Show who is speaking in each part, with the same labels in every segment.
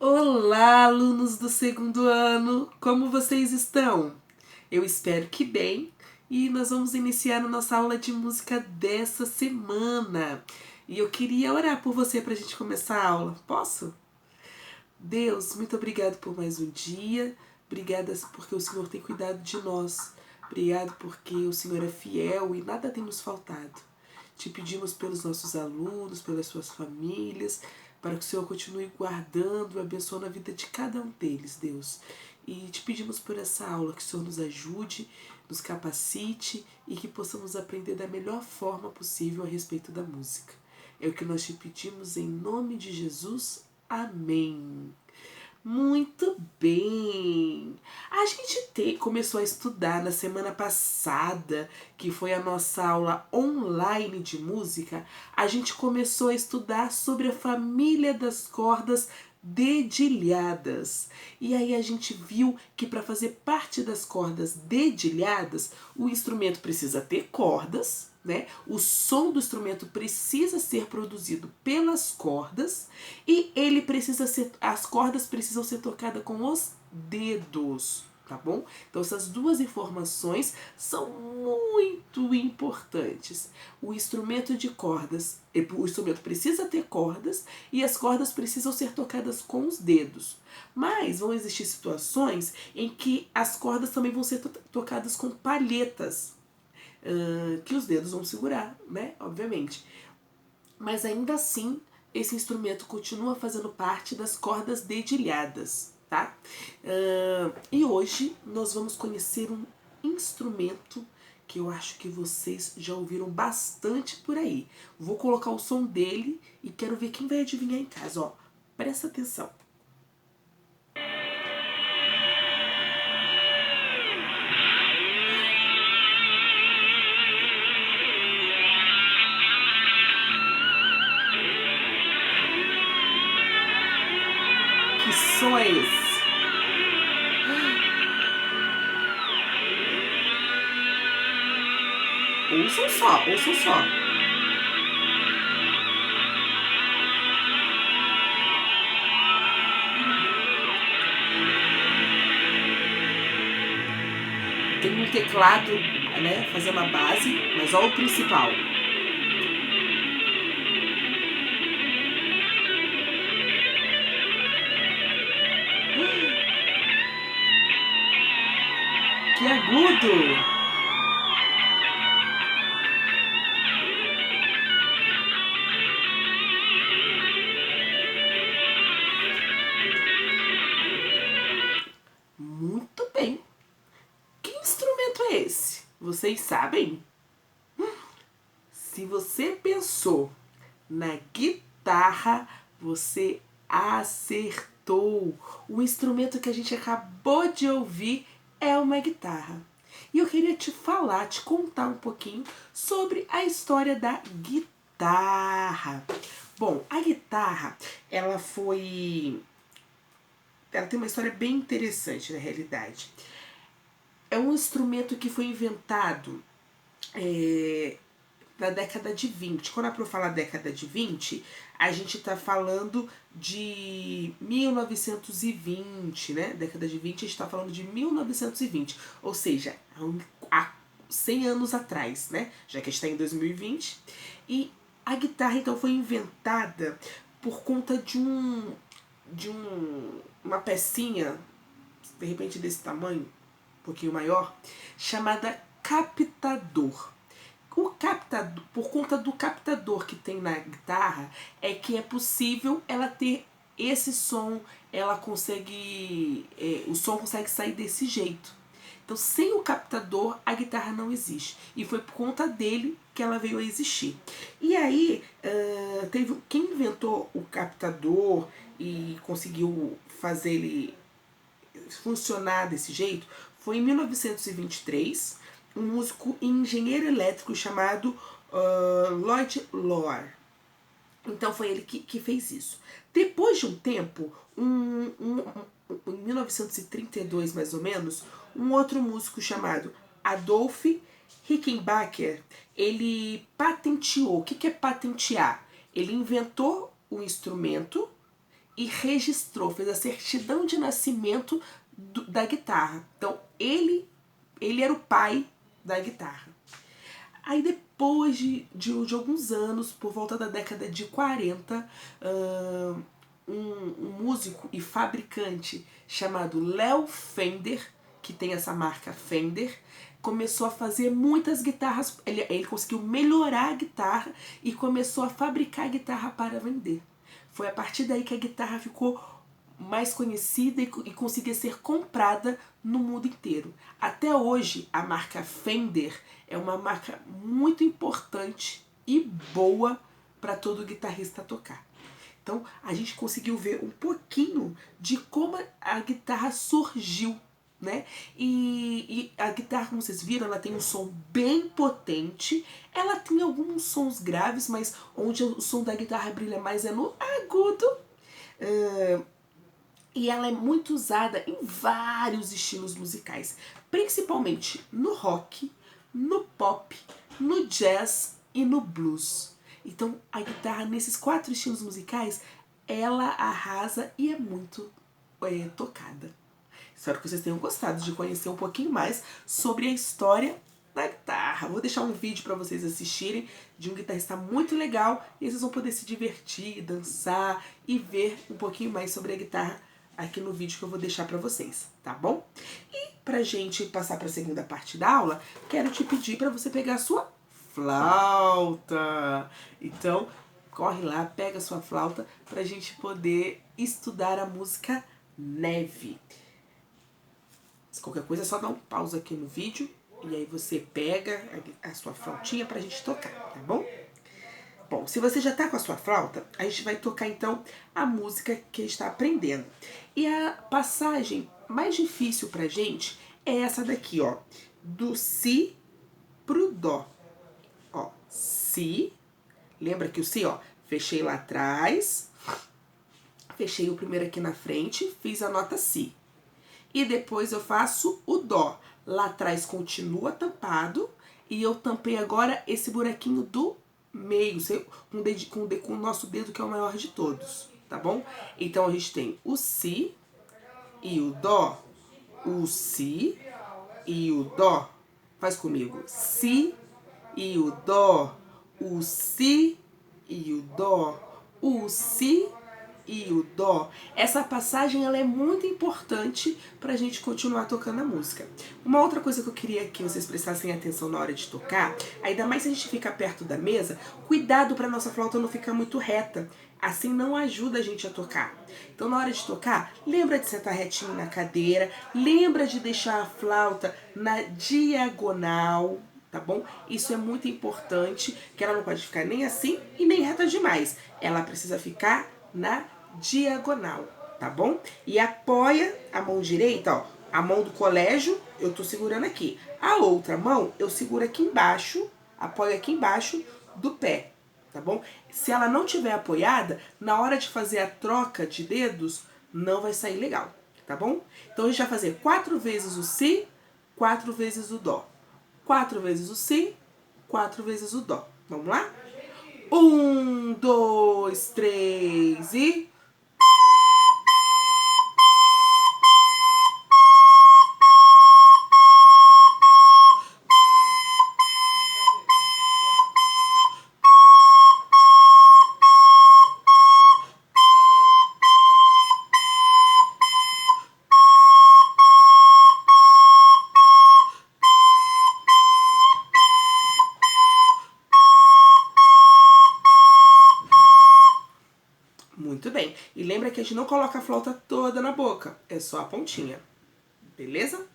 Speaker 1: Olá, alunos do segundo ano! Como vocês estão? Eu espero que bem e nós vamos iniciar a nossa aula de música dessa semana. E eu queria orar por você para a gente começar a aula. Posso? Deus, muito obrigado por mais um dia. Obrigada porque o Senhor tem cuidado de nós. Obrigado porque o Senhor é fiel e nada tem nos faltado. Te pedimos pelos nossos alunos, pelas suas famílias, para que o Senhor continue guardando e abençoando a vida de cada um deles, Deus. E te pedimos por essa aula, que o Senhor nos ajude, nos capacite e que possamos aprender da melhor forma possível a respeito da música. É o que nós te pedimos em nome de Jesus. Amém. Muito bem! A gente começou a estudar na semana passada, que foi a nossa aula online de música. A gente começou a estudar sobre a família das cordas dedilhadas. E aí a gente viu que para fazer parte das cordas dedilhadas, o instrumento precisa ter cordas, né? O som do instrumento precisa ser produzido pelas cordas e as cordas precisam ser tocadas com os dedos, tá bom? Então essas duas informações são muito importantes. O instrumento precisa ter cordas e as cordas precisam ser tocadas com os dedos. Mas vão existir situações em que as cordas também vão ser tocadas com palhetas, que os dedos vão segurar, né? Obviamente. Mas ainda assim, esse instrumento continua fazendo parte das cordas dedilhadas, tá? E hoje nós vamos conhecer um instrumento que eu acho que vocês já ouviram bastante por aí. Vou colocar o som dele e quero ver quem vai adivinhar em casa, ó. Presta atenção. Que som é esse? Ouçam só, ouçam só. Tem um teclado, né, fazendo a base, mas olha o principal. Que agudo! Muito bem. Que instrumento é esse? Vocês sabem? Se você pensou na guitarra, você acertou. O instrumento que a gente acabou de ouvir é uma guitarra. E eu queria te contar um pouquinho sobre a história da guitarra. Bom, a guitarra, ela tem uma história bem interessante na realidade. É um instrumento que foi inventado na década de 20. Quando é para eu falar década de 20, a gente está falando de 1920, né? Década de 20, a gente está falando de 1920. Ou seja, há 100 anos atrás, né? Já que a gente está em 2020. E a guitarra, então, foi inventada por conta de uma pecinha, de repente desse tamanho, um pouquinho maior, chamada captador. O captador, por conta do captador que tem na guitarra, é que é possível ela ter esse som, ela consegue, o som consegue sair desse jeito. Então, sem o captador, a guitarra não existe. E foi por conta dele que ela veio a existir. E aí, teve quem inventou o captador e conseguiu fazer ele funcionar desse jeito foi em 1923, um músico e engenheiro elétrico chamado Lloyd Loar. Então foi ele que fez isso. Depois de um tempo, em 1932 mais ou menos, um outro músico chamado Adolf Rickenbacker, ele patenteou. O que é patentear? Ele inventou o instrumento e registrou, fez a certidão de nascimento da guitarra. Então ele era o pai da guitarra. Aí depois de alguns anos, por volta da década de 40, um músico e fabricante chamado Léo Fender, que tem essa marca Fender, começou a fazer muitas guitarras. Ele conseguiu melhorar a guitarra e começou a fabricar a guitarra para vender. Foi a partir daí que a guitarra ficou mais conhecida e conseguia ser comprada no mundo inteiro. Até hoje, a marca Fender é uma marca muito importante e boa para todo guitarrista tocar. Então, a gente conseguiu ver um pouquinho de como a guitarra surgiu, né? E a guitarra, como vocês viram, ela tem um som bem potente. Ela tem alguns sons graves, mas onde o som da guitarra brilha mais é no agudo. E ela é muito usada em vários estilos musicais, principalmente no rock, no pop, no jazz e no blues. Então a guitarra nesses 4 estilos musicais, ela arrasa e é muito tocada. Espero que vocês tenham gostado de conhecer um pouquinho mais sobre a história da guitarra. Vou deixar um vídeo para vocês assistirem de um guitarrista muito legal e vocês vão poder se divertir, dançar e ver um pouquinho mais sobre a guitarra aqui no vídeo que eu vou deixar para vocês, tá bom? E pra gente passar para a segunda parte da aula, quero te pedir para você pegar a sua flauta. Então, corre lá, pega a sua flauta pra gente poder estudar a música Neve. Se qualquer coisa é só dar um pausa aqui no vídeo e aí você pega a sua flautinha pra gente tocar, tá bom? Bom, se você já tá com a sua flauta, a gente vai tocar então a música que está aprendendo. E a passagem mais difícil pra gente é essa daqui, ó. Do Si pro Dó. Ó, Si. Lembra que o Si, ó, fechei lá atrás, fechei o primeiro aqui na frente, fiz a nota Si. E depois eu faço o Dó. Lá atrás continua tampado e eu tampei agora esse buraquinho do meio, com o nosso dedo que é o maior de todos, tá bom? Então a gente tem o Si e o Dó, o Si e o Dó. Faz comigo. Si e o Dó, o Si e o Dó, o Si e o Dó. Essa passagem ela é muito importante pra gente continuar tocando a música. Uma outra coisa que eu queria que vocês prestassem atenção na hora de tocar, ainda mais se a gente fica perto da mesa, cuidado pra nossa flauta não ficar muito reta. Assim não ajuda a gente a tocar. Então na hora de tocar, lembra de sentar retinho na cadeira, lembra de deixar a flauta na diagonal, tá bom? Isso é muito importante, que ela não pode ficar nem assim e nem reta demais. Ela precisa ficar na diagonal, tá bom? E apoia a mão direita, ó, a mão do colégio eu tô segurando aqui. A outra mão eu seguro aqui embaixo, apoio aqui embaixo do pé, tá bom? Se ela não tiver apoiada, na hora de fazer a troca de dedos, não vai sair legal, tá bom? Então a gente vai fazer 4 vezes o Si, 4 vezes o Dó. 4 vezes o Si, 4 vezes o Dó. Vamos lá? 1, 2, 3 e... Muito bem. E lembra que a gente não coloca a flauta toda na boca, é só a pontinha. Beleza?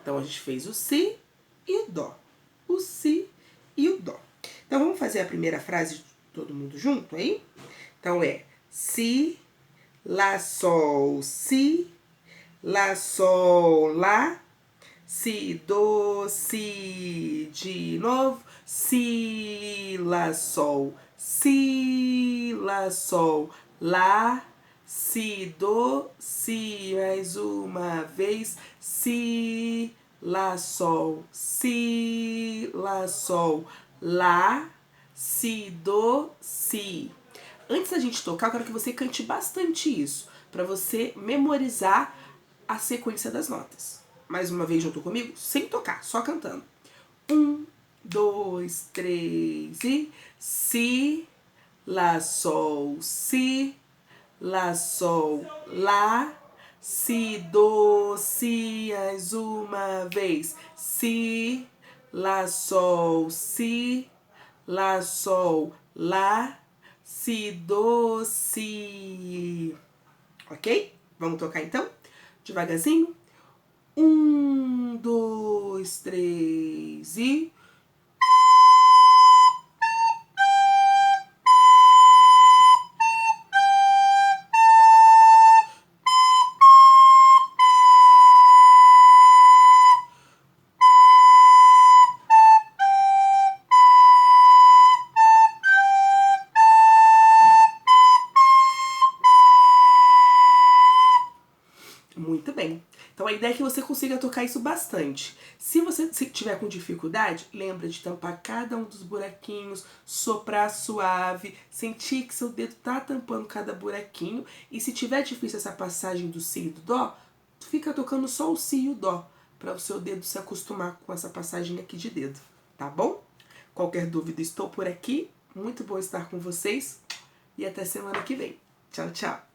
Speaker 1: Então a gente fez o Si e o Dó. O Si e o Dó. Então vamos fazer a primeira frase todo mundo junto aí? Então é Si, Lá, Sol, Si, Lá, Sol, Lá, Si, Do, Si, de novo, Si, Lá, Sol, Si, Lá, Sol, Lá, Si, Do, Si, mais uma vez, Si, Lá, Sol, Si, Lá, Sol, Lá, Si, Do, Si. Antes da gente tocar, eu quero que você cante bastante isso, para você memorizar a sequência das notas. Mais uma vez junto comigo, sem tocar, só cantando. 1, 2, 3 e si, lá, sol, si, lá, sol, lá, si, do, si, mais uma vez, si, lá, sol, si, lá, sol, lá, si, do, si. Ok? Vamos tocar então? Devagarzinho. 1, 2, 3 e... Muito bem. Então a ideia é que você consiga tocar isso bastante. Se você tiver com dificuldade, lembra de tampar cada um dos buraquinhos, soprar suave, sentir que seu dedo tá tampando cada buraquinho. E se tiver difícil essa passagem do si e do dó, fica tocando só o si e o dó, para o seu dedo se acostumar com essa passagem aqui de dedo, tá bom? Qualquer dúvida, estou por aqui. Muito bom estar com vocês e até semana que vem. Tchau, tchau!